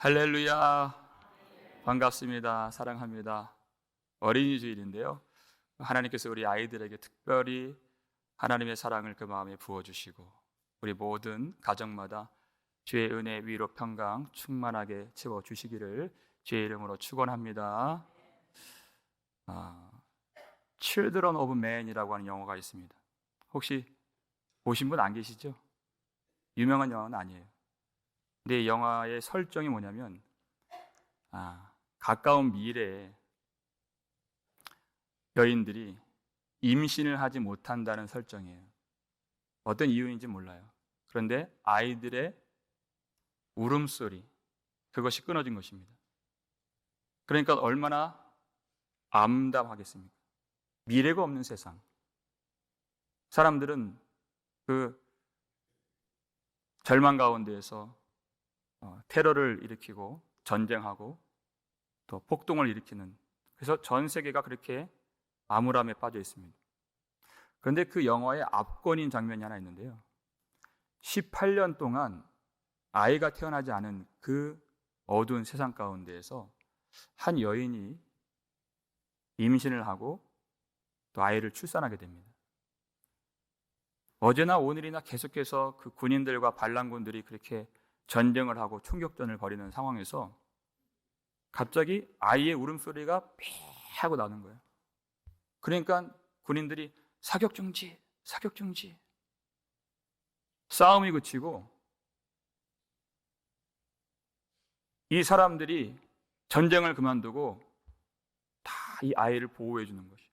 할렐루야. 반갑습니다. 사랑합니다. 어린이 주일인데요. 하나님께서 우리 아이들에게 특별히 하나님의 사랑을 그 마음에 부어주시고 우리 모든 가정마다 주의 은혜, 위로, 평강 충만하게 채워주시기를 주의 이름으로 축원합니다. Children of Men이라고 하는 영화가 있습니다. 혹시 보신 분 안 계시죠? 유명한 영화는 아니에요. 근데 이 영화의 설정이 뭐냐면 가까운 미래에 여인들이 임신을 하지 못한다는 설정이에요. 어떤 이유인지 몰라요. 그런데 아이들의 울음소리, 그것이 끊어진 것입니다. 그러니까 얼마나 암담하겠습니까? 미래가 없는 세상. 사람들은 그 절망 가운데에서 테러를 일으키고 전쟁하고 또 폭동을 일으키는, 그래서 전 세계가 그렇게 암울함에 빠져 있습니다. 그런데 그 영화의 압권인 장면이 하나 있는데요. 18년 동안 아이가 태어나지 않은 그 어두운 세상 가운데에서 한 여인이 임신을 하고 또 아이를 출산하게 됩니다. 어제나 오늘이나 계속해서 그 군인들과 반란군들이 그렇게 전쟁을 하고 총격전을 벌이는 상황에서 갑자기 아이의 울음소리가 삐 하고 나는 거예요. 그러니까 군인들이 사격 중지, 사격 중지. 싸움이 그치고 이 사람들이 전쟁을 그만두고 다 이 아이를 보호해 주는 것이에요.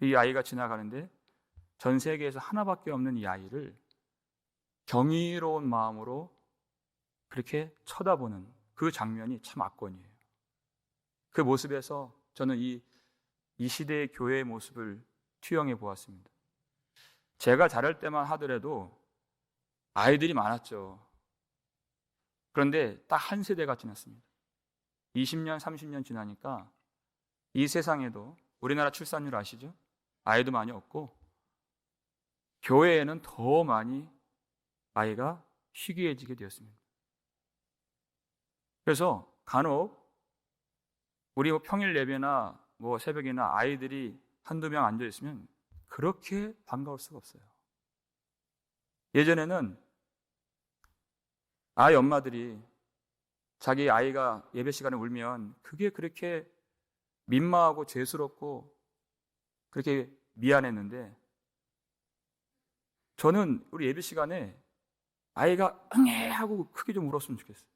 이 아이가 지나가는데 전 세계에서 하나밖에 없는 이 아이를 경이로운 마음으로 그렇게 쳐다보는 그 장면이 참 압권이에요. 그 모습에서 저는 이 시대의 교회의 모습을 투영해 보았습니다. 제가 자랄 때만 하더라도 아이들이 많았죠. 그런데 딱 한 세대가 지났습니다. 20년, 30년 지나니까 이 세상에도 우리나라 출산율 아시죠? 아이도 많이 없고 교회에는 더 많이 아이가 희귀해지게 되었습니다. 그래서 간혹 우리 평일 예배나 새벽이나 아이들이 한두 명 앉아 있으면 그렇게 반가울 수가 없어요. 예전에는 아이 엄마들이 자기 아이가 예배 시간에 울면 그게 그렇게 민망하고 죄스럽고 그렇게 미안했는데, 저는 우리 예배 시간에 아이가 응애 하고 크게 좀 울었으면 좋겠어요.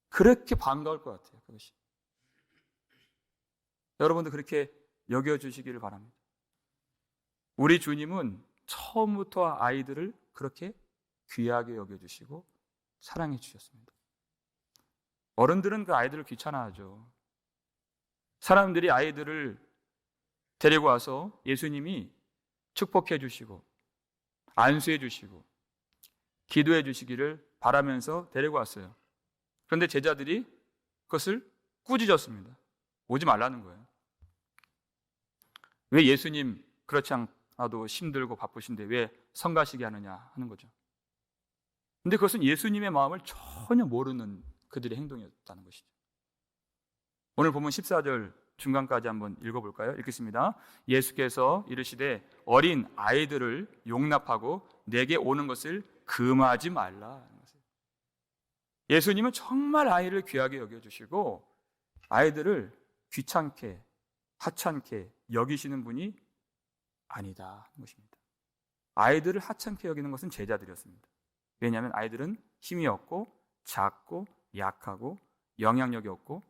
그렇게 반가울 것 같아요. 그것이. 여러분도 그렇게 여겨주시기를 바랍니다. 우리 주님은 처음부터 아이들을 그렇게 귀하게 여겨주시고 사랑해 주셨습니다. 어른들은 그 아이들을 귀찮아하죠. 사람들이 아이들을 데리고 와서 예수님이 축복해 주시고 안수해 주시고 기도해 주시기를 바라면서 데리고 왔어요. 그런데 제자들이 그것을 꾸짖었습니다. 오지 말라는 거예요. 왜 예수님 그렇지 않아도 힘들고 바쁘신데 왜 성가시게 하느냐 하는 거죠. 그런데 그것은 예수님의 마음을 전혀 모르는 그들의 행동이었다는 것이죠. 오늘 보면 14절 중간까지 한번 읽어볼까요? 읽겠습니다. 예수께서 이르시되 어린 아이들을 용납하고 내게 오는 것을 금하지 말라. 예수님은 정말 아이를 귀하게 여겨주시고 아이들을 귀찮게 하찮게 여기시는 분이 아니다 하는 것입니다. 아이들을 하찮게 여기는 것은 제자들이었습니다. 왜냐하면 아이들은 힘이 없고 작고 약하고 영향력이 없고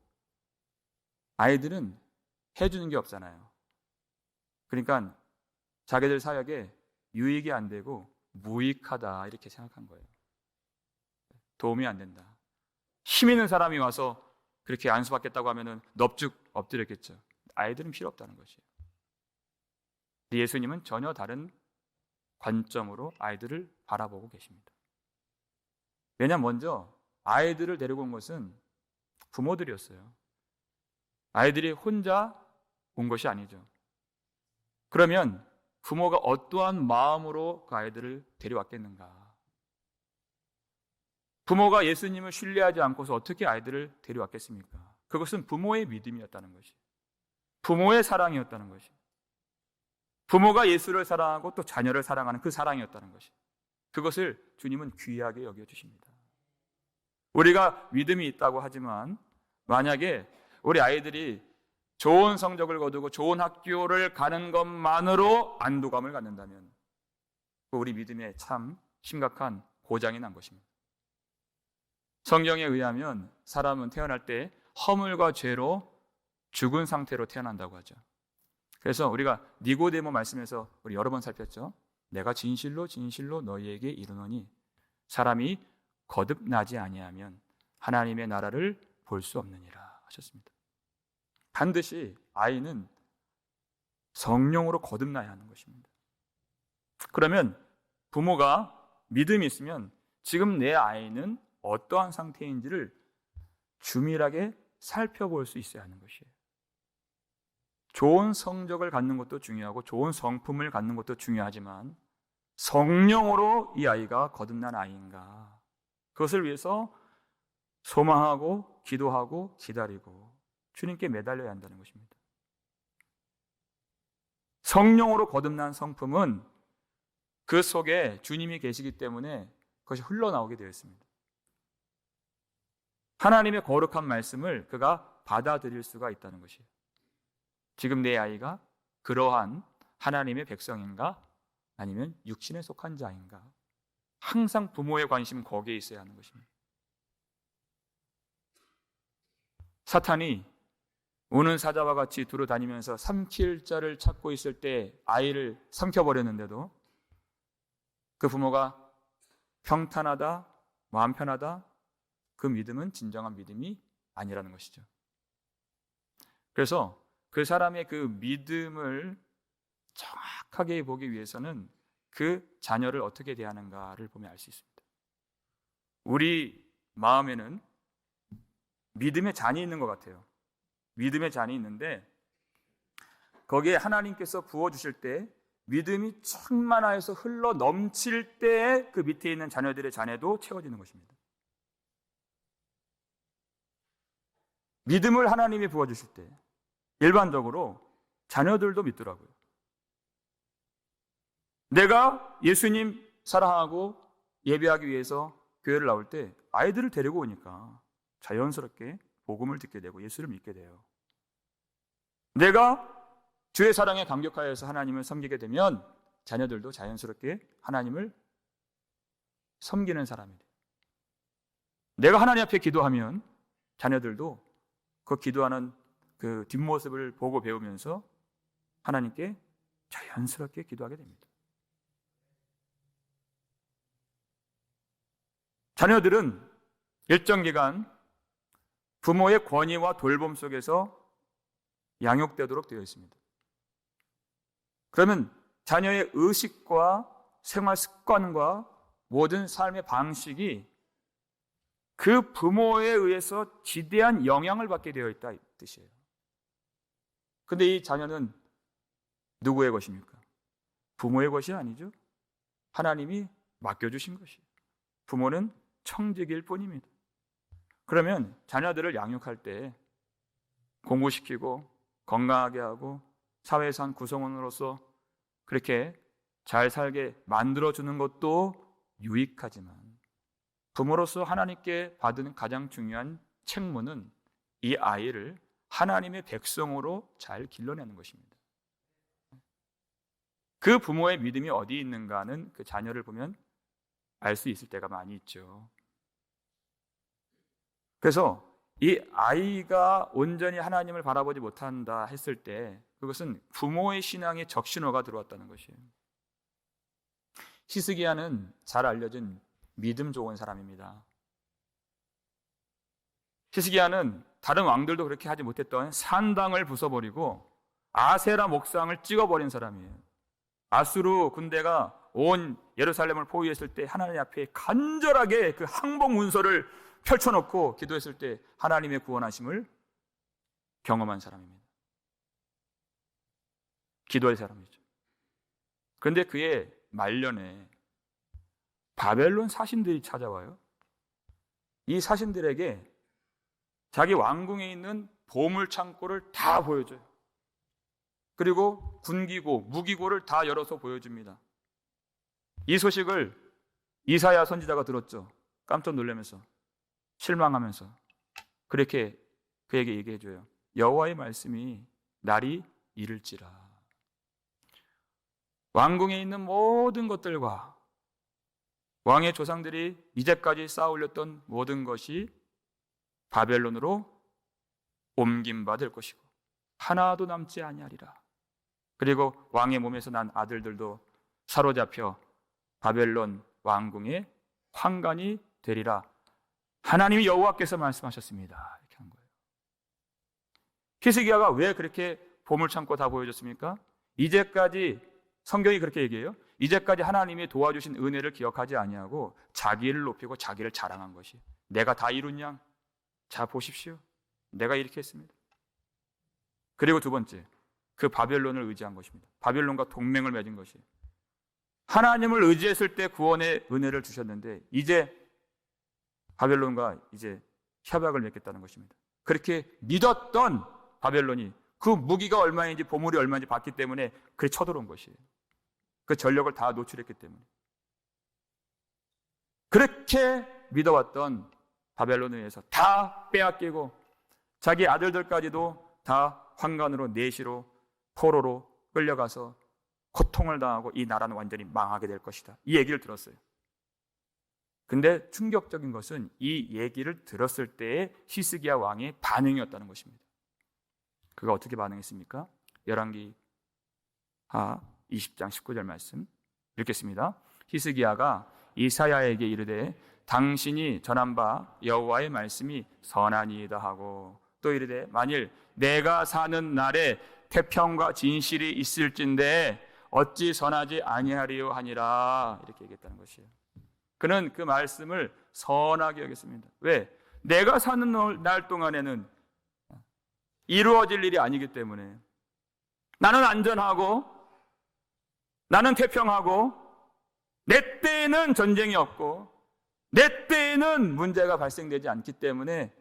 아이들은 해주는 게 없잖아요. 그러니까 자기들 사역에 유익이 안 되고 무익하다 이렇게 생각한 거예요. 도움이 안 된다. 힘 있는 사람이 와서 그렇게 안수받겠다고 하면은 넙죽 엎드렸겠죠. 아이들은 필요 없다는 것이에요. 예수님은 전혀 다른 관점으로 아이들을 바라보고 계십니다. 왜냐하면 먼저 아이들을 데리고 온 것은 부모들이었어요. 아이들이 혼자 온 것이 아니죠. 그러면 부모가 어떠한 마음으로 그 아이들을 데려왔겠는가? 부모가 예수님을 신뢰하지 않고서 어떻게 아이들을 데려왔겠습니까? 그것은 부모의 믿음이었다는 것이, 부모의 사랑이었다는 것이, 부모가 예수를 사랑하고 또 자녀를 사랑하는 그 사랑이었다는 것이, 그것을 주님은 귀하게 여겨주십니다. 우리가 믿음이 있다고 하지만 만약에 우리 아이들이 좋은 성적을 거두고 좋은 학교를 가는 것만으로 안도감을 갖는다면 우리 믿음에 참 심각한 고장이 난 것입니다. 성경에 의하면 사람은 태어날 때 허물과 죄로 죽은 상태로 태어난다고 하죠. 그래서 우리가 니고데모 말씀에서 우리 여러 번 살폈죠. 내가 진실로 진실로 너희에게 이르노니 사람이 거듭나지 아니하면 하나님의 나라를 볼 수 없느니라 하셨습니다. 반드시 아이는 성령으로 거듭나야 하는 것입니다. 그러면 부모가 믿음이 있으면 지금 내 아이는 어떠한 상태인지를 주밀하게 살펴볼 수 있어야 하는 것이에요. 좋은 성적을 갖는 것도 중요하고 좋은 성품을 갖는 것도 중요하지만 성령으로 이 아이가 거듭난 아이인가, 그것을 위해서 소망하고 기도하고 기다리고 주님께 매달려야 한다는 것입니다. 성령으로 거듭난 성품은 그 속에 주님이 계시기 때문에 그것이 흘러나오게 되어 있습니다. 하나님의 거룩한 말씀을 그가 받아들일 수가 있다는 것이에요. 지금 내 아이가 그러한 하나님의 백성인가 아니면 육신에 속한 자인가, 항상 부모의 관심은 거기에 있어야 하는 것입니다. 사탄이 우는 사자와 같이 두루 다니면서 삼킬 자를 찾고 있을 때 아이를 삼켜버렸는데도 그 부모가 평탄하다, 마음 편하다, 그 믿음은 진정한 믿음이 아니라는 것이죠. 그래서 그 사람의 그 믿음을 정확하게 보기 위해서는 그 자녀를 어떻게 대하는가를 보면 알 수 있습니다. 우리 마음에는 믿음의 잔이 있는 것 같아요. 믿음의 잔이 있는데 거기에 하나님께서 부어주실 때 믿음이 충만하여서 흘러 넘칠 때에 그 밑에 있는 자녀들의 잔에도 채워지는 것입니다. 믿음을 하나님이 부어주실 때 일반적으로 자녀들도 믿더라고요. 내가 예수님 사랑하고 예배하기 위해서 교회를 나올 때 아이들을 데리고 오니까 자연스럽게 복음을 듣게 되고 예수를 믿게 돼요. 내가 주의 사랑에 감격하여서 하나님을 섬기게 되면 자녀들도 자연스럽게 하나님을 섬기는 사람이 돼요. 내가 하나님 앞에 기도하면 자녀들도 그 기도하는 그 뒷모습을 보고 배우면서 하나님께 자연스럽게 기도하게 됩니다. 자녀들은 일정 기간 부모의 권위와 돌봄 속에서 양육되도록 되어 있습니다. 그러면 자녀의 의식과 생활 습관과 모든 삶의 방식이 그 부모에 의해서 지대한 영향을 받게 되어 있다 이 뜻이에요. 그런데 이 자녀는 누구의 것입니까? 부모의 것이 아니죠. 하나님이 맡겨주신 것이에요. 부모는 청지기일 뿐입니다. 그러면 자녀들을 양육할 때 공부시키고 건강하게 하고 사회에서 한 구성원으로서 그렇게 잘 살게 만들어주는 것도 유익하지만 부모로서 하나님께 받은 가장 중요한 책무는 이 아이를 하나님의 백성으로 잘 길러내는 것입니다. 그 부모의 믿음이 어디 있는가는 그 자녀를 보면 알 수 있을 때가 많이 있죠. 그래서 이 아이가 온전히 하나님을 바라보지 못한다 했을 때 그것은 부모의 신앙에 적신호가 들어왔다는 것이에요. 히스기야는 잘 알려진 믿음 좋은 사람입니다. 히스기야는 다른 왕들도 그렇게 하지 못했던 산당을 부숴버리고 아세라 목상을 찍어버린 사람이에요. 아수르 군대가 온 예루살렘을 포위했을 때 하나님 앞에 간절하게 그 항복 문서를 펼쳐놓고 기도했을 때 하나님의 구원하심을 경험한 사람입니다. 기도할 사람이죠. 그런데 그의 말년에 바벨론 사신들이 찾아와요. 이 사신들에게 자기 왕궁에 있는 보물 창고를 다 보여줘요. 그리고 군기고 무기고를 다 열어서 보여줍니다. 이 소식을 이사야 선지자가 들었죠. 깜짝 놀라면서, 실망하면서 그렇게 그에게 얘기해줘요. 여호와의 말씀이 날이 이를지라. 왕궁에 있는 모든 것들과 왕의 조상들이 이제까지 쌓아 올렸던 모든 것이 바벨론으로 옮김받을 것이고 하나도 남지 아니하리라. 그리고 왕의 몸에서 난 아들들도 사로잡혀 바벨론 왕궁의 환관이 되리라. 하나님이 여호와께서 말씀하셨습니다. 이렇게 한 거예요. 히스기야가 왜 그렇게 보물창고 다 보여줬습니까? 이제까지 성경이 그렇게 얘기해요. 이제까지 하나님이 도와주신 은혜를 기억하지 아니하고 자기를 높이고 자기를 자랑한 것이, 내가 다 이룬 양, 자 보십시오, 내가 이렇게 했습니다. 그리고 두 번째, 그 바벨론을 의지한 것입니다. 바벨론과 동맹을 맺은 것이, 하나님을 의지했을 때 구원의 은혜를 주셨는데 이제 바벨론과 이제 협약을 맺겠다는 것입니다. 그렇게 믿었던 바벨론이 그 무기가 얼마인지 보물이 얼마인지 봤기 때문에 그렇게 쳐들어온 것이에요. 그 전력을 다 노출했기 때문에. 그렇게 믿어왔던 바벨론에 의해서 다 빼앗기고 자기 아들들까지도 다 환관으로, 내시로, 포로로 끌려가서 고통을 당하고 이 나라는 완전히 망하게 될 것이다. 이 얘기를 들었어요. 근데 충격적인 것은 이 얘기를 들었을 때의 히스기야 왕의 반응이었다는 것입니다. 그가 어떻게 반응했습니까? 열왕기하 20장 19절 말씀 읽겠습니다. 히스기야가 이사야에게 이르되 당신이 전한 바 여호와의 말씀이 선하니이다 하고, 또 이르되 만일 내가 사는 날에 태평과 진실이 있을진데 어찌 선하지 아니하리요 하니라. 이렇게 얘기했다는 것이에요. 그는 그 말씀을 선하게 여겼습니다. 왜? 내가 사는 날 동안에는 이루어질 일이 아니기 때문에, 나는 안전하고 나는 태평하고 내 때에는 전쟁이 없고 내 때에는 문제가 발생되지 않기 때문에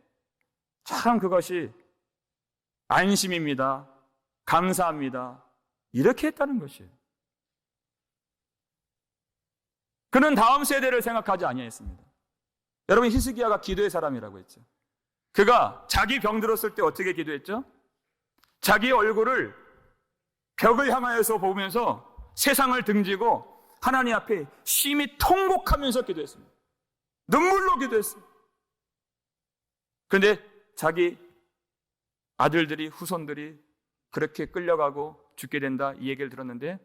참 그것이 안심입니다. 감사합니다. 이렇게 했다는 것이에요. 그는 다음 세대를 생각하지 아니했습니다. 여러분, 히스기야가 기도의 사람이라고 했죠. 그가 자기 병 들었을 때 어떻게 기도했죠? 자기 얼굴을 벽을 향하여서 보면서 세상을 등지고 하나님 앞에 심히 통곡하면서 기도했습니다. 눈물로 기도했습니다. 그런데 자기 아들들이, 후손들이 그렇게 끌려가고 죽게 된다, 이 얘기를 들었는데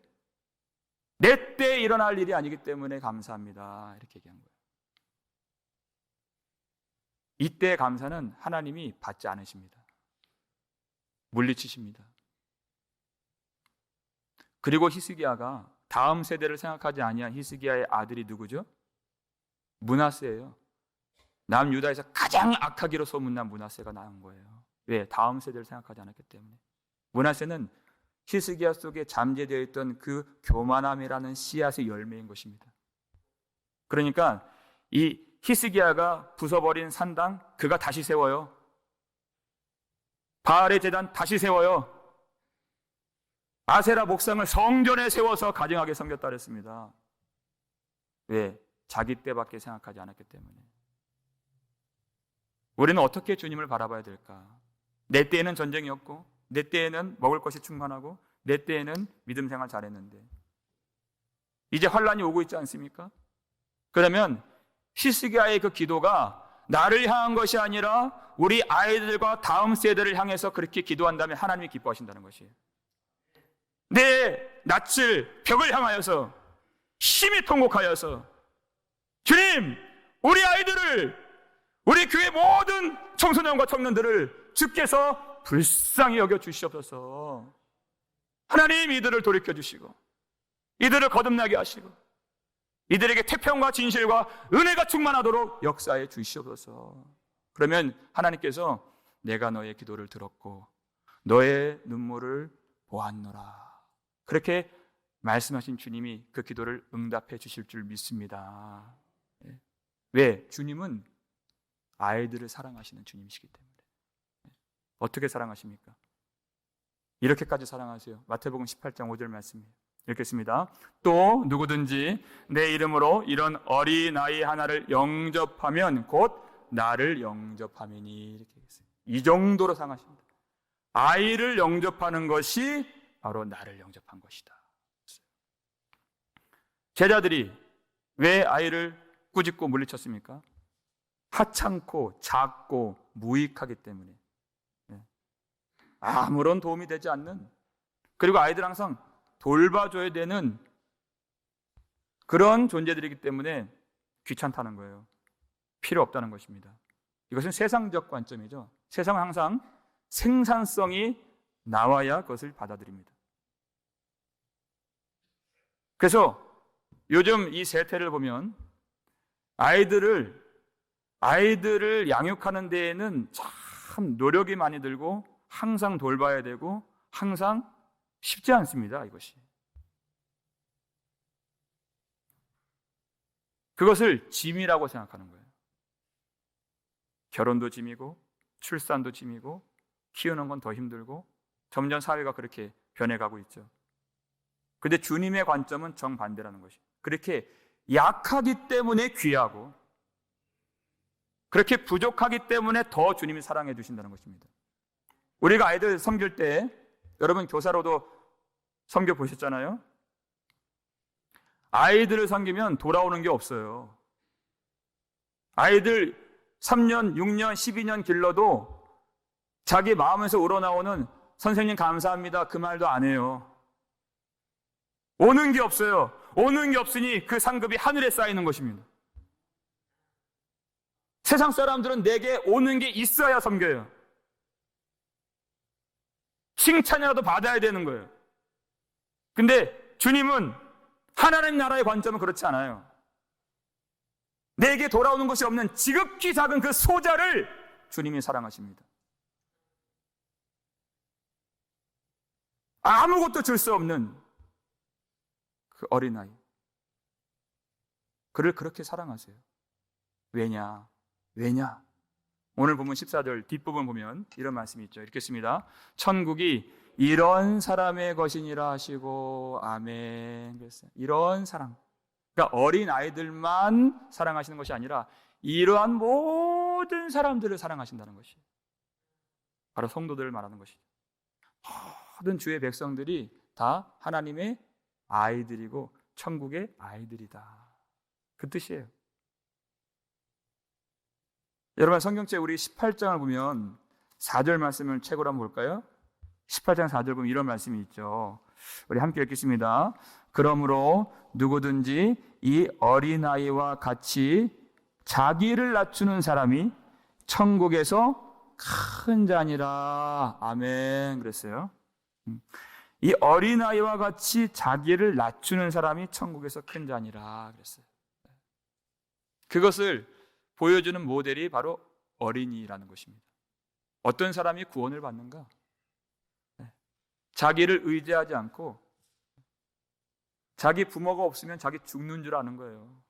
내 때에 일어날 일이 아니기 때문에 감사합니다. 이렇게 얘기한 거예요. 이때의 감사는 하나님이 받지 않으십니다. 물리치십니다. 그리고 히스기야가 다음 세대를 생각하지 아니한 히스기야의 아들이 누구죠? 므낫세예요. 남유다에서 가장 악하기로 소문난 므낫세가 나온 거예요. 왜? 다음 세대를 생각하지 않았기 때문에. 므낫세는 히스기야 속에 잠재되어 있던 그 교만함이라는 씨앗의 열매인 것입니다. 그러니까 이 히스기야가 부숴버린 산당, 그가 다시 세워요. 바알의 제단 다시 세워요. 아세라 목상을 성전에 세워서 가증하게 섬겼다 그랬습니다. 왜? 자기 때밖에 생각하지 않았기 때문에. 우리는 어떻게 주님을 바라봐야 될까? 내 때에는 전쟁이 없고 내 때에는 먹을 것이 충만하고 내 때에는 믿음 생활 잘했는데 이제 환란이 오고 있지 않습니까? 그러면 히스기야의 그 기도가 나를 향한 것이 아니라 우리 아이들과 다음 세대를 향해서 그렇게 기도한다면 하나님이 기뻐하신다는 것이에요. 내 낯을 벽을 향하여서 심히 통곡하여서 주님, 우리 아이들을, 우리 교회 모든 청소년과 청년들을 주께서 불쌍히 여겨 주시옵소서. 하나님, 이들을 돌이켜 주시고 이들을 거듭나게 하시고 이들에게 태평과 진실과 은혜가 충만하도록 역사해 주시옵소서. 그러면 하나님께서 내가 너의 기도를 들었고 너의 눈물을 보았노라, 그렇게 말씀하신 주님이 그 기도를 응답해 주실 줄 믿습니다. 왜? 주님은 아이들을 사랑하시는 주님이시기 때문에. 어떻게 사랑하십니까? 이렇게까지 사랑하세요. 마태복음 18장 5절 말씀이에요. 읽겠습니다. 또 누구든지 내 이름으로 이런 어린아이 하나를 영접하면 곧 나를 영접함이니. 이렇게 얘기했어요. 이 정도로 사랑하십니다. 아이를 영접하는 것이 바로 나를 영접한 것이다. 제자들이 왜 아이를 꾸짖고 물리쳤습니까? 하찮고 작고 무익하기 때문에. 아무런 도움이 되지 않는, 그리고 아이들 항상 돌봐줘야 되는 그런 존재들이기 때문에 귀찮다는 거예요. 필요 없다는 것입니다. 이것은 세상적 관점이죠. 세상은 항상 생산성이 나와야 그것을 받아들입니다. 그래서 요즘 이 세태를 보면 아이들을 양육하는 데에는 참 노력이 많이 들고 항상 돌봐야 되고 항상 쉽지 않습니다. 이것이. 그것을 짐이라고 생각하는 거예요. 결혼도 짐이고 출산도 짐이고 키우는 건 더 힘들고 점점 사회가 그렇게 변해가고 있죠. 그런데 주님의 관점은 정반대라는 것이에요. 그렇게 약하기 때문에 귀하고 그렇게 부족하기 때문에 더 주님이 사랑해 주신다는 것입니다. 우리가 아이들 섬길 때, 여러분 교사로도 섬겨 보셨잖아요. 아이들을 섬기면 돌아오는 게 없어요. 아이들 3년, 6년, 12년 길러도 자기 마음에서 우러나오는 선생님 감사합니다 그 말도 안 해요. 오는 게 없어요. 오는 게 없으니 그 상급이 하늘에 쌓이는 것입니다. 세상 사람들은 내게 오는 게 있어야 섬겨요. 칭찬이라도 받아야 되는 거예요. 근데 주님은, 하나님 나라의 관점은 그렇지 않아요. 내게 돌아오는 것이 없는 지극히 작은 그 소자를 주님이 사랑하십니다. 아무것도 줄 수 없는 그 어린아이, 그를 그렇게 사랑하세요. 왜냐? 오늘 보면 14절 뒷부분 보면 이런 말씀이 있죠. 읽겠습니다. 천국이 이런 사람의 것이니라 하시고 아멘. 그랬어요. 이런 사람, 그러니까 어린 아이들만 사랑하시는 것이 아니라 이러한 모든 사람들을 사랑하신다는 것이에요. 바로 성도들을 말하는 것이죠. 모든 주의 백성들이 다 하나님의 아이들이고 천국의 아이들이다, 그 뜻이에요. 여러분 성경책 우리 18장을 보면 4절 말씀을 책으로 한번 볼까요? 18장 4절 보면 이런 말씀이 있죠. 우리 함께 읽겠습니다. 그러므로 누구든지 이 어린아이와 같이 자기를 낮추는 사람이 천국에서 큰 자니라. 아멘. 그랬어요. 이 어린아이와 같이 자기를 낮추는 사람이 천국에서 큰 자니라 그랬어요. 그것을 보여주는 모델이 바로 어린이라는 것입니다. 어떤 사람이 구원을 받는가? 자기를 의지하지 않고 자기 부모가 없으면 자기 죽는 줄 아는 거예요.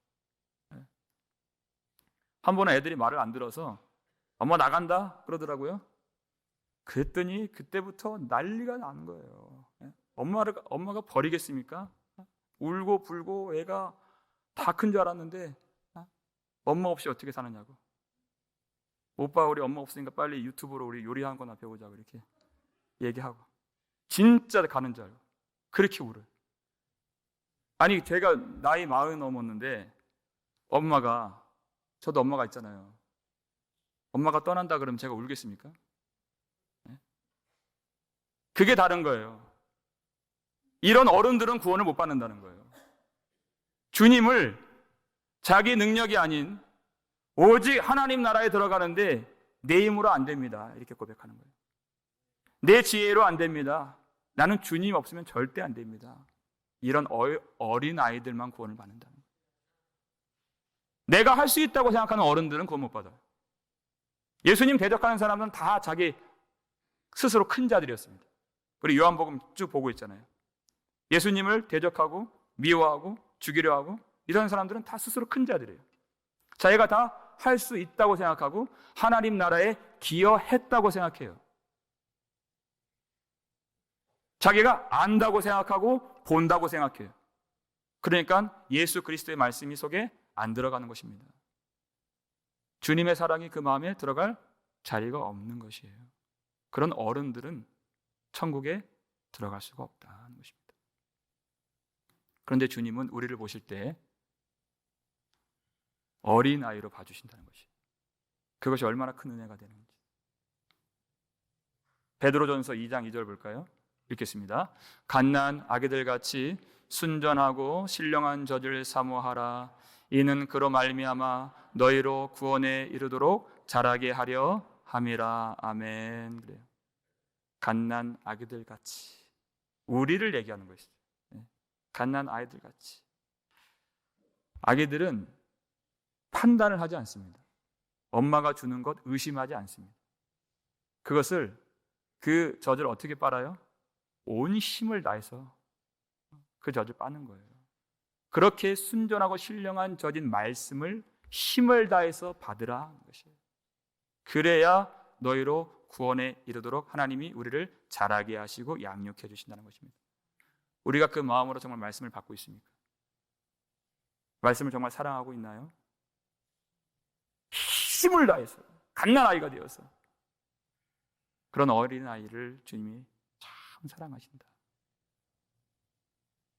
한 번은 애들이 말을 안 들어서 엄마 나간다 그러더라고요. 그랬더니 그때부터 난리가 나는 거예요. 엄마가 버리겠습니까? 울고 불고 애가 다 큰 줄 알았는데 엄마 없이 어떻게 사느냐고. 오빠 우리 엄마 없으니까 빨리 유튜브로 우리 요리하는 거나 배우자고 이렇게 얘기하고 진짜 가는 줄 알고 그렇게 울어요. 아니 제가 나이 40 넘었는데 엄마가, 저도 엄마가 있잖아요. 엄마가 떠난다 그러면 제가 울겠습니까? 그게 다른 거예요. 이런 어른들은 구원을 못 받는다는 거예요. 주님을 자기 능력이 아닌 오직 하나님 나라에 들어가는데 내 힘으로 안 됩니다. 이렇게 고백하는 거예요. 내 지혜로 안 됩니다. 나는 주님 없으면 절대 안 됩니다. 이런 어린 아이들만 구원을 받는다는 거예요. 내가 할 수 있다고 생각하는 어른들은 구원 못 받아요. 예수님 대적하는 사람은 다 자기 스스로 큰 자들이었습니다. 우리 요한복음 쭉 보고 있잖아요. 예수님을 대적하고 미워하고 죽이려 하고 이런 사람들은 다 스스로 큰 자들이에요. 자기가 다 할 수 있다고 생각하고 하나님 나라에 기여했다고 생각해요. 자기가 안다고 생각하고 본다고 생각해요. 그러니까 예수 그리스도의 말씀이 속에 안 들어가는 것입니다. 주님의 사랑이 그 마음에 들어갈 자리가 없는 것이에요. 그런 어른들은 천국에 들어갈 수가 없다는 것입니다. 그런데 주님은 우리를 보실 때 어린아이로 봐주신다는 것이에요. 그것이 얼마나 큰 은혜가 되는지. 베드로전서 2장 2절 볼까요? 읽겠습니다. 갓난 아기들같이 순전하고 신령한 젖을 사모하라. 이는 그로 말미암아 너희로 구원에 이르도록 자라게 하려 함이라. 아멘. 그래요. 갓난 아기들같이. 우리를 얘기하는 것이죠. 갓난 아이들같이. 아기들은 판단을 하지 않습니다. 엄마가 주는 것 의심하지 않습니다. 그것을 그 젖을 어떻게 빨아요? 온 힘을 다해서 그 젖을 빠는 거예요. 그렇게 순전하고 신령한 젖인 말씀을 힘을 다해서 받으라 하는 것이에요. 그래야 너희로 구원에 이르도록 하나님이 우리를 자라게 하시고 양육해 주신다는 것입니다. 우리가 그 마음으로 정말 말씀을 받고 있습니까? 말씀을 정말 사랑하고 있나요? 힘을 다해서 갓난아이가 되어서 그런 어린아이를 주님이 참 사랑하신다.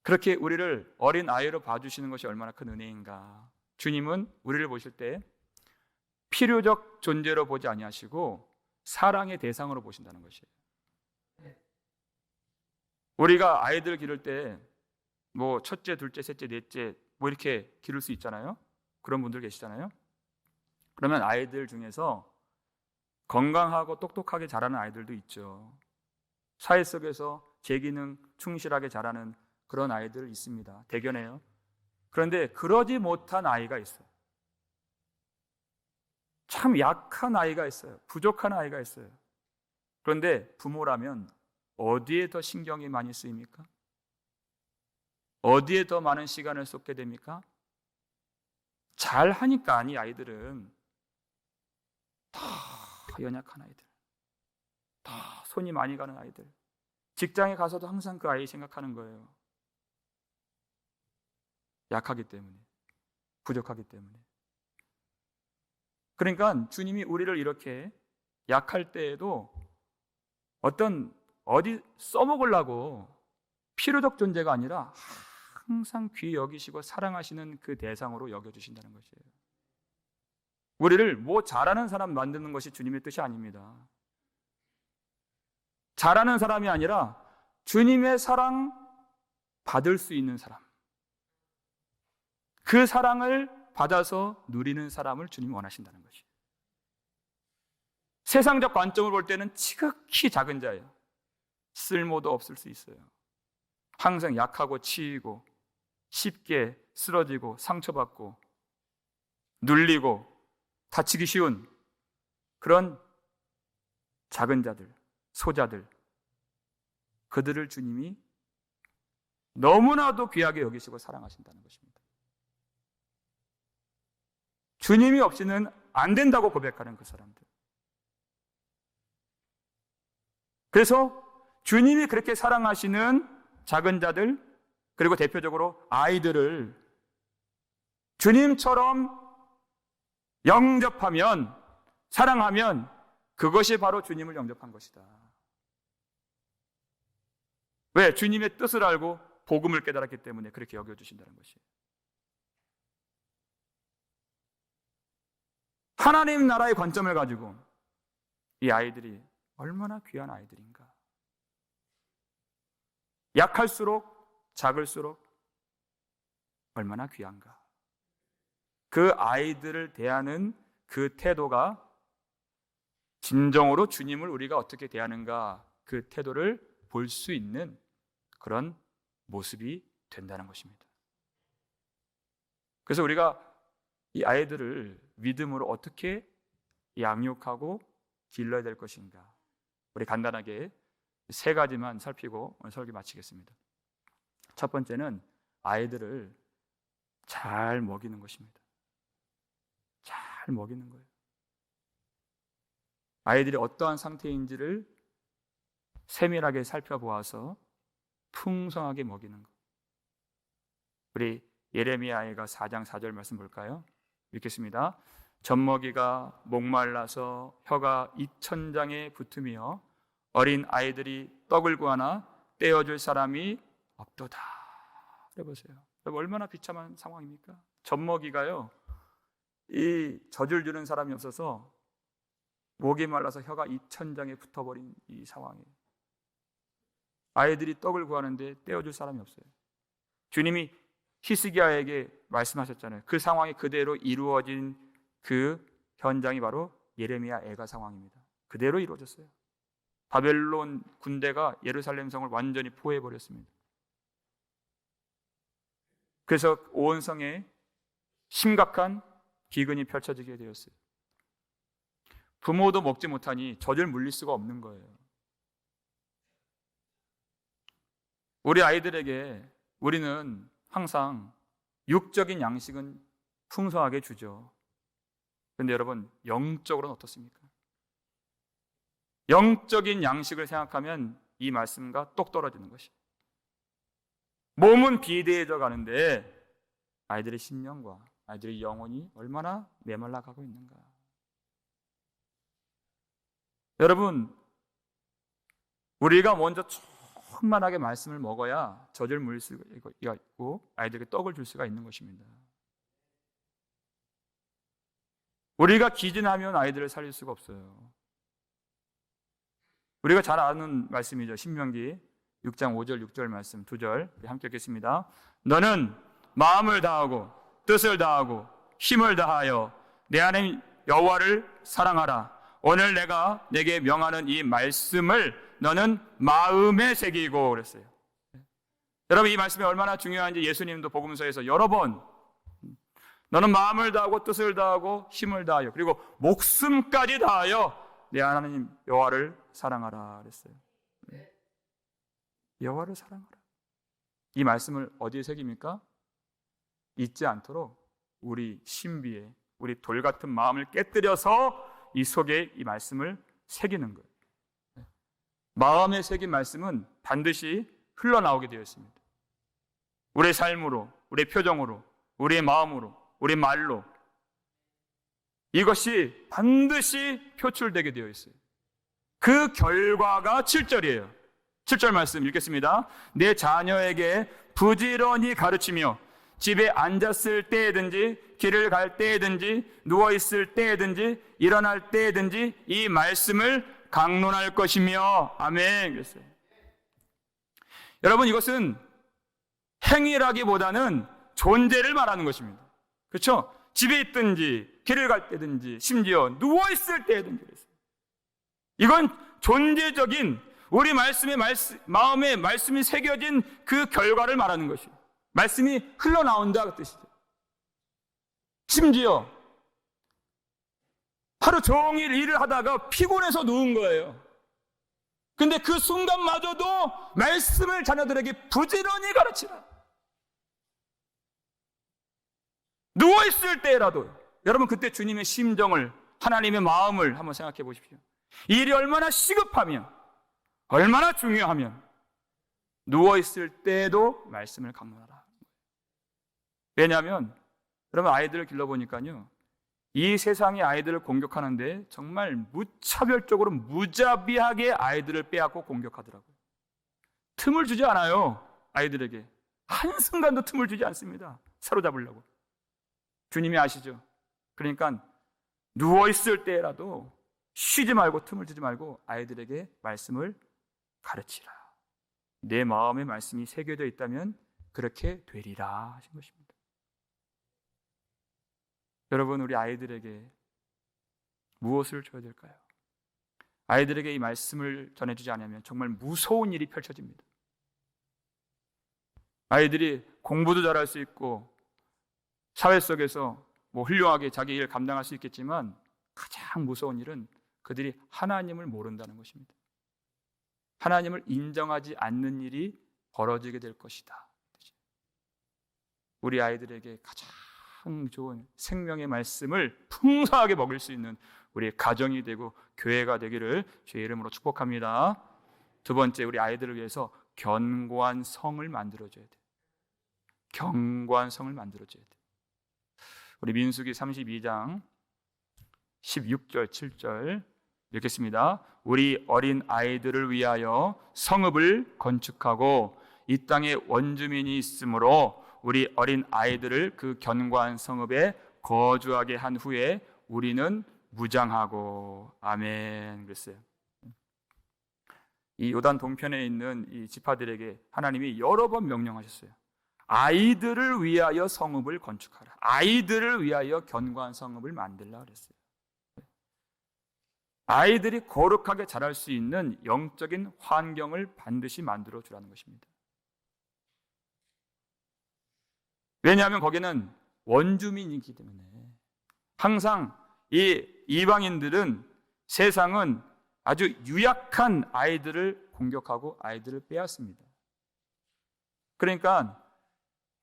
그렇게 우리를 어린아이로 봐주시는 것이 얼마나 큰 은혜인가. 주님은 우리를 보실 때 필요적 존재로 보지 아니하시고 사랑의 대상으로 보신다는 것이에요. 우리가 아이들 기를 때 뭐 첫째, 둘째, 셋째, 넷째 뭐 이렇게 기를 수 있잖아요. 그런 분들 계시잖아요. 그러면 아이들 중에서 건강하고 똑똑하게 자라는 아이들도 있죠. 사회 속에서 제 기능 충실하게 자라는 그런 아이들 있습니다. 대견해요. 그런데 그러지 못한 아이가 있어요. 참 약한 아이가 있어요. 부족한 아이가 있어요. 그런데 부모라면 어디에 더 신경이 많이 쓰입니까? 어디에 더 많은 시간을 쏟게 됩니까? 잘하니까 이 아이들은 다 연약한 아이들, 다 손이 많이 가는 아이들, 직장에 가서도 항상 그 아이 생각하는 거예요. 약하기 때문에, 부족하기 때문에. 그러니까 주님이 우리를 이렇게 약할 때에도 어디 써먹으려고 필요적 존재가 아니라 항상 귀히 여기시고 사랑하시는 그 대상으로 여겨주신다는 것이에요. 우리를 뭐 잘하는 사람 만드는 것이 주님의 뜻이 아닙니다. 잘하는 사람이 아니라 주님의 사랑 받을 수 있는 사람, 그 사랑을 받아서 누리는 사람을 주님이 원하신다는 것이에요. 세상적 관점을 볼 때는 지극히 작은 자예요. 쓸모도 없을 수 있어요. 항상 약하고 치이고 쉽게 쓰러지고 상처받고 눌리고 다치기 쉬운 그런 작은 자들, 소자들, 그들을 주님이 너무나도 귀하게 여기시고 사랑하신다는 것입니다. 주님이 없이는 안 된다고 고백하는 그 사람들. 그래서 주님이 그렇게 사랑하시는 작은 자들, 그리고 대표적으로 아이들을 주님처럼 영접하면, 사랑하면 그것이 바로 주님을 영접한 것이다. 왜? 주님의 뜻을 알고 복음을 깨달았기 때문에 그렇게 여겨주신다는 것이에요. 하나님 나라의 관점을 가지고 이 아이들이 얼마나 귀한 아이들인가. 약할수록, 작을수록 얼마나 귀한가. 그 아이들을 대하는 그 태도가 진정으로 주님을 우리가 어떻게 대하는가, 그 태도를 볼 수 있는 그런 모습이 된다는 것입니다. 그래서 우리가 이 아이들을 믿음으로 어떻게 양육하고 길러야 될 것인가, 우리 간단하게 세 가지만 살피고 오늘 설교 마치겠습니다. 첫 번째는 아이들을 잘 먹이는 것입니다. 잘 먹이는 거예요. 아이들이 어떠한 상태인지를 세밀하게 살펴보아서 풍성하게 먹이는 것. 우리 예레미야가 4장 4절 말씀 볼까요? 읽겠습니다. 젖먹이가 목말라서 혀가 2000장에 붙으며 어린 아이들이 떡을 구하나 떼어줄 사람이 없도다. 해보세요. 얼마나 비참한 상황입니까? 젖먹이가요, 이 젖을 주는 사람이 없어서 목이 말라서 혀가 2000장에 붙어버린 이 상황이에요. 아이들이 떡을 구하는데 떼어줄 사람이 없어요. 주님이 히스기야에게 말씀하셨잖아요. 그 상황이 그대로 이루어진 그 현장이 바로 예레미야 애가 상황입니다. 그대로 이루어졌어요. 바벨론 군대가 예루살렘 성을 완전히 포위해버렸습니다. 그래서 온 성에 심각한 기근이 펼쳐지게 되었어요. 부모도 먹지 못하니 젖을 물릴 수가 없는 거예요. 우리 아이들에게 우리는 항상 육적인 양식은 풍성하게 주죠. 그런데 여러분, 영적으로는 어떻습니까? 영적인 양식을 생각하면 이 말씀과 똑 떨어지는 것이에요. 몸은 비대해져 가는데 아이들의 심령과 아이들의 영혼이 얼마나 메말라 가고 있는가. 여러분, 우리가 먼저 충만하게 말씀을 먹어야 젖을 물릴 수가 있고 아이들에게 떡을 줄 수가 있는 것입니다. 우리가 기진하면 아이들을 살릴 수가 없어요. 우리가 잘 아는 말씀이죠. 신명기 6장 5절 6절 말씀 2절 함께 읽겠습니다. 너는 마음을 다하고 뜻을 다하고 힘을 다하여 내 하나님 여호와를 사랑하라. 오늘 내가 내게 명하는 이 말씀을 너는 마음에 새기고 그랬어요. 여러분, 이 말씀이 얼마나 중요한지 예수님도 복음서에서 여러 번 너는 마음을 다하고 뜻을 다하고 힘을 다하여 그리고 목숨까지 다하여 내 하나님 여호와를 사랑하라 그랬어요. 여호와를 사랑하라. 이 말씀을 어디에 새깁니까? 잊지 않도록 우리 신비에 우리 돌 같은 마음을 깨뜨려서 이 속에 이 말씀을 새기는 거예요. 마음에 새긴 말씀은 반드시 흘러나오게 되어 있습니다. 우리의 삶으로, 우리의 표정으로, 우리의 마음으로, 우리의 말로 이것이 반드시 표출되게 되어 있어요. 그 결과가 7절이에요. 7절 말씀 읽겠습니다. 내 자녀에게 부지런히 가르치며 집에 앉았을 때에든지 길을 갈 때에든지 누워있을 때에든지 일어날 때에든지 이 말씀을 강론할 것이며 아멘 그랬어요. 여러분, 이것은 행위라기보다는 존재를 말하는 것입니다. 그렇죠? 집에 있든지 길을 갈 때든지 심지어 누워있을 때든지 그랬어요. 이건 존재적인 우리 마음에 말씀이 새겨진 그 결과를 말하는 것이에요. 말씀이 흘러나온다 그 뜻이죠. 심지어 하루 종일 일을 하다가 피곤해서 누운 거예요. 근데 그 순간마저도 말씀을 자녀들에게 부지런히 가르치라. 누워있을 때라도 여러분, 그때 주님의 심정을, 하나님의 마음을 한번 생각해 보십시오. 일이 얼마나 시급하면, 얼마나 중요하면 누워있을 때에도 말씀을 강론하라. 왜냐하면 여러분, 아이들을 길러보니까요, 이 세상의 아이들을 공격하는데 정말 무차별적으로 무자비하게 아이들을 빼앗고 공격하더라고요. 틈을 주지 않아요. 아이들에게 한순간도 틈을 주지 않습니다. 사로잡으려고. 주님이 아시죠? 그러니까 누워있을 때라도 쉬지 말고 틈을 주지 말고 아이들에게 말씀을 가르치라. 내 마음에 말씀이 새겨져 있다면 그렇게 되리라 하신 것입니다. 여러분, 우리 아이들에게 무엇을 줘야 될까요? 아이들에게 이 말씀을 전해주지 않으면 정말 무서운 일이 펼쳐집니다. 아이들이 공부도 잘할 수 있고 사회 속에서 훌륭하게 자기 일 감당할 수 있겠지만 가장 무서운 일은 그들이 하나님을 모른다는 것입니다. 하나님을 인정하지 않는 일이 벌어지게 될 것이다. 우리 아이들에게 가장 참 좋은 생명의 말씀을 풍성하게 먹을 수 있는 우리 가정이 되고 교회가 되기를 주의 이름으로 축복합니다. 두 번째, 우리 아이들을 위해서 견고한 성을 만들어줘야 돼. 견고한 성을 만들어줘야 돼. 우리 민수기 32장 16절 7절 읽겠습니다. 우리 어린 아이들을 위하여 성읍을 건축하고 이 땅에 원주민이 있으므로 우리 어린 아이들을 그 견고한 성읍에 거주하게 한 후에 우리는 무장하고. 아멘. 그랬어요. 이 요단 동편에 있는 이 지파들에게 하나님이 여러 번 명령하셨어요. 아이들을 위하여 성읍을 건축하라. 아이들을 위하여 견고한 성읍을 만들라 그랬어요. 아이들이 거룩하게 자랄 수 있는 영적인 환경을 반드시 만들어 주라는 것입니다. 왜냐하면 거기는 원주민이기 때문에 항상 이 이방인들은, 세상은 아주 유약한 아이들을 공격하고 아이들을 빼앗습니다. 그러니까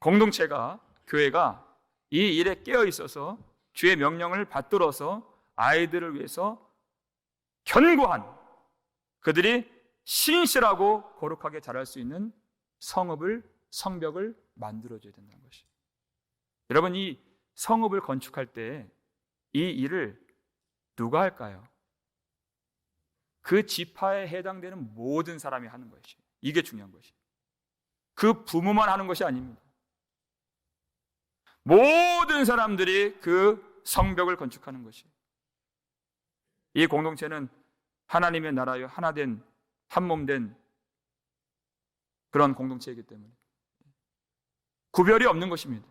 공동체가, 교회가 이 일에 깨어 있어서 주의 명령을 받들어서 아이들을 위해서 견고한, 그들이 신실하고 거룩하게 자랄 수 있는 성읍을, 성벽을 만들어줘야 된다는 것이에요. 여러분, 이 성읍을 건축할 때 이 일을 누가 할까요? 그 지파에 해당되는 모든 사람이 하는 것이에요. 이게 중요한 것이에요. 그 부모만 하는 것이 아닙니다. 모든 사람들이 그 성벽을 건축하는 것이에요. 이 공동체는 하나님의 나라여 하나된, 한몸된 그런 공동체이기 때문에 구별이 없는 것입니다.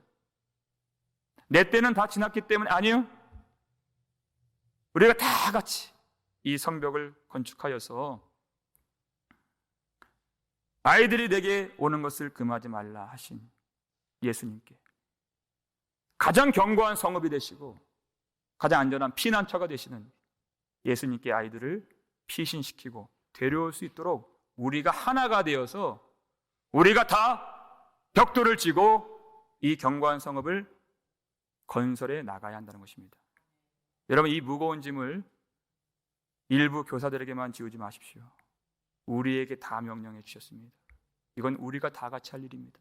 내 때는 다 지났기 때문에, 아니요. 우리가 다 같이 이 성벽을 건축하여서 아이들이 내게 오는 것을 금하지 말라 하신 예수님께 가장 견고한 성읍이 되시고 가장 안전한 피난처가 되시는 예수님께 아이들을 피신시키고 데려올 수 있도록 우리가 하나가 되어서 우리가 다 벽돌을 지고 이 견고한 성읍을 건설해 나가야 한다는 것입니다. 여러분, 이 무거운 짐을 일부 교사들에게만 지우지 마십시오. 우리에게 다 명령해 주셨습니다. 이건 우리가 다 같이 할 일입니다.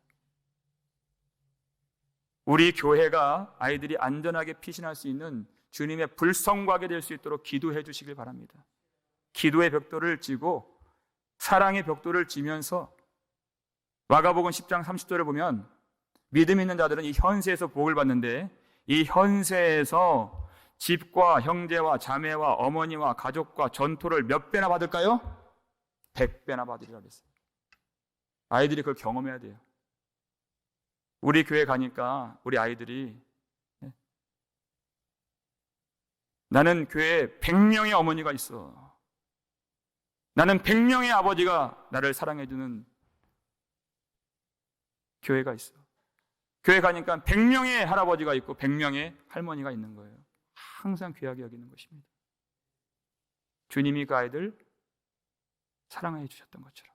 우리 교회가 아이들이 안전하게 피신할 수 있는 주님의 불성과하게 될 수 있도록 기도해 주시길 바랍니다. 기도의 벽돌을 지고 사랑의 벽돌을 지면서, 마가복음 10장 30절을 보면 믿음 있는 자들은 이 현세에서 복을 받는데, 이 현세에서 집과 형제와 자매와 어머니와 가족과 전토를 몇 배나 받을까요? 100배나 받으리라 그랬어요. 아이들이 그걸 경험해야 돼요. 우리 교회 가니까 우리 아이들이, 나는 교회에 100명의 어머니가 있어, 나는 100명의 아버지가 나를 사랑해주는 교회가 있어. 교회 가니까 100명의 할아버지가 있고 100명의 할머니가 있는 거예요. 항상 귀하게 여기는 것입니다. 주님이 그 아이들 사랑해 주셨던 것처럼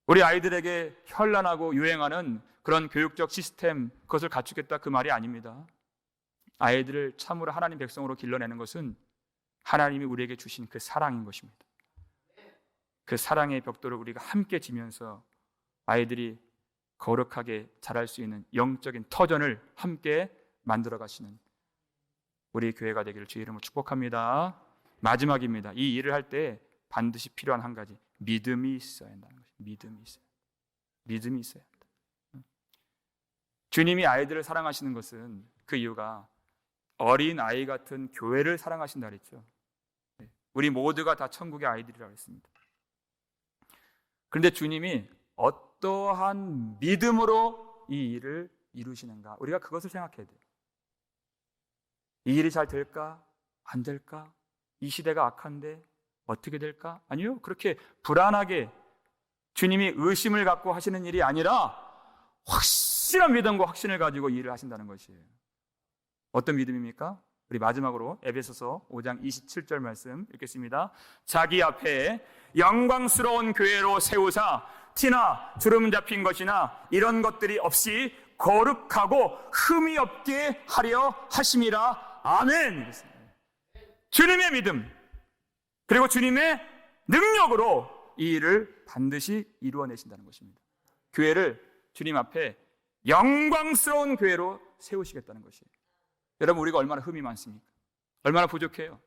우리 아이들에게 현란하고 유행하는 그런 교육적 시스템, 그것을 갖추겠다, 그 말이 아닙니다. 아이들을 참으로 하나님 백성으로 길러내는 것은 하나님이 우리에게 주신 그 사랑인 것입니다. 그 사랑의 벽돌을 우리가 함께 지면서 아이들이 거룩하게 자랄 수 있는 영적인 터전을 함께 만들어 가시는 우리 교회가 되기를 주의 이름으로 축복합니다. 마지막입니다. 이 일을 할 때 반드시 필요한 한 가지, 믿음이 있어야 한다는 것입니다. 믿음이 있어야 한다. 주님이 아이들을 사랑하시는 것은 그 이유가 어린 아이 같은 교회를 사랑하신다 그랬죠. 우리 모두가 다 천국의 아이들이라고 했습니다. 그런데 주님이 어떠한 믿음으로 이 일을 이루시는가, 우리가 그것을 생각해야 돼요. 이 일이 잘 될까? 안 될까? 이 시대가 악한데 어떻게 될까? 아니요. 그렇게 불안하게 주님이 의심을 갖고 하시는 일이 아니라 확실한 믿음과 확신을 가지고 일을 하신다는 것이에요. 어떤 믿음입니까? 우리 마지막으로 에베소서 5장 27절 말씀 읽겠습니다. 자기 앞에 영광스러운 교회로 세우사 티나 주름 잡힌 것이나 이런 것들이 없이 거룩하고 흠이 없게 하려 하심이라. 아멘. 주님의 믿음 그리고 주님의 능력으로 이 일을 반드시 이루어내신다는 것입니다. 교회를 주님 앞에 영광스러운 교회로 세우시겠다는 것이에요. 여러분, 우리가 얼마나 흠이 많습니까? 얼마나 부족해요?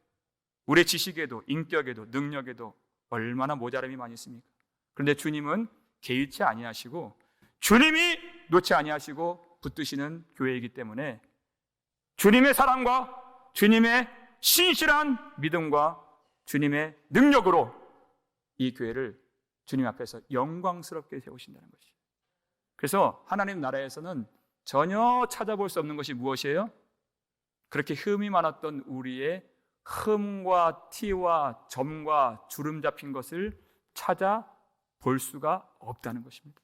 우리의 지식에도 인격에도 능력에도 얼마나 모자람이 많이 있습니까? 그런데 주님은 개의치 아니하시고 주님이 놓지 아니하시고 붙드시는 교회이기 때문에 주님의 사랑과 주님의 신실한 믿음과 주님의 능력으로 이 교회를 주님 앞에서 영광스럽게 세우신다는 것이에요. 그래서 하나님 나라에서는 전혀 찾아볼 수 없는 것이 무엇이에요? 그렇게 흠이 많았던 우리의 흠과 티와 점과 주름 잡힌 것을 찾아볼 수가 없다는 것입니다.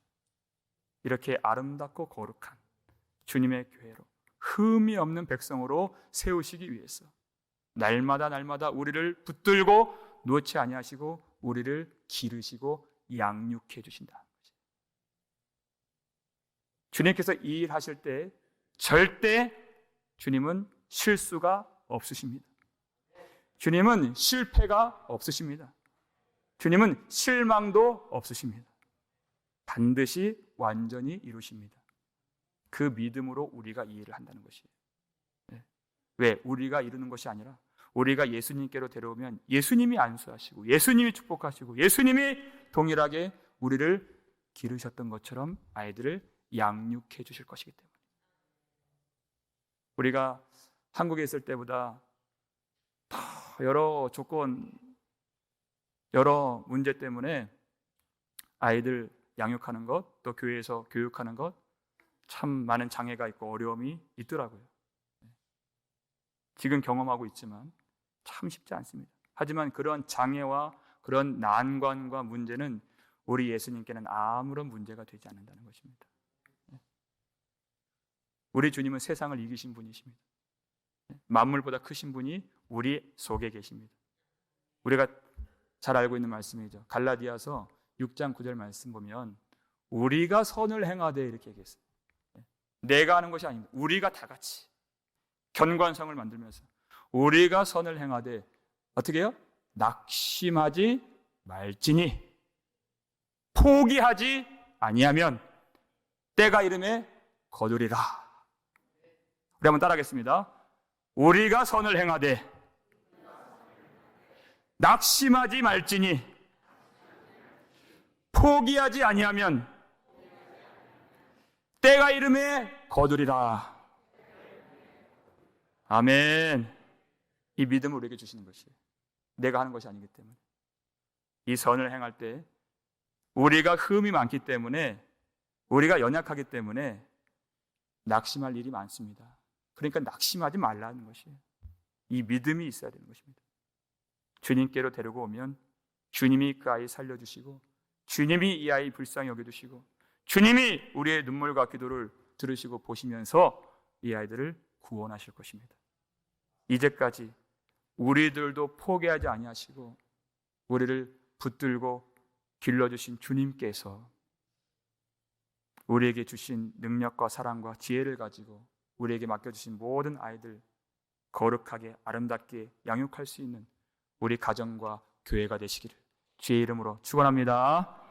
이렇게 아름답고 거룩한 주님의 교회로 흠이 없는 백성으로 세우시기 위해서 날마다 우리를 붙들고 놓지 아니하시고 우리를 기르시고 양육해 주신다. 주님께서 이 일 하실 때 절대 주님은 실수가 없으십니다. 주님은 실패가 없으십니다. 주님은 실망도 없으십니다. 반드시 완전히 이루십니다. 그 믿음으로 우리가 이 일을 한다는 것이에요. 왜? 우리가 이루는 것이 아니라 우리가 예수님께로 데려오면 예수님이 안수하시고 예수님이 축복하시고 예수님이 동일하게 우리를 기르셨던 것처럼 아이들을 양육해 주실 것이기 때문에 우리가 한국에 있을 때보다 더 여러 조건, 여러 문제 때문에 아이들 양육하는 것, 또 교회에서 교육하는 것 참 많은 장애가 있고 어려움이 있더라고요. 지금 경험하고 있지만 참 쉽지 않습니다. 하지만 그런 장애와 그런 난관과 문제는 우리 예수님께는 아무런 문제가 되지 않는다는 것입니다. 우리 주님은 세상을 이기신 분이십니다. 만물보다 크신 분이 우리 속에 계십니다. 우리가 잘 알고 있는 말씀이죠. 갈라디아서 6장 9절 말씀 보면 우리가 선을 행하되 이렇게 얘기했어요. 내가 하는 것이 아닙니다. 우리가 다 같이 견관성을 만들면서 우리가 선을 행하되 어떻게 해요? 낙심하지 말지니 포기하지 아니하면 때가 이름에 거두리라. 우리 한번 따라하겠습니다. 우리가 선을 행하되 낙심하지 말지니 포기하지 아니하면 때가 이름에 거두리라. 아멘. 이 믿음을 우리에게 주시는 것이에요. 내가 하는 것이 아니기 때문에. 이 선을 행할 때 우리가 흠이 많기 때문에 우리가 연약하기 때문에 낙심할 일이 많습니다. 그러니까 낙심하지 말라는 것이에요. 이 믿음이 있어야 되는 것입니다. 주님께로 데리고 오면 주님이 그 아이 살려주시고 주님이 이 아이 불쌍히 여겨주시고 주님이 우리의 눈물과 기도를 들으시고 보시면서 이 아이들을 구원하실 것입니다. 이제까지 우리들도 포기하지 아니하시고 우리를 붙들고 길러주신 주님께서 우리에게 주신 능력과 사랑과 지혜를 가지고 우리에게 맡겨주신 모든 아이들 거룩하게 아름답게 양육할 수 있는 우리 가정과 교회가 되시기를 주의 이름으로 축원합니다.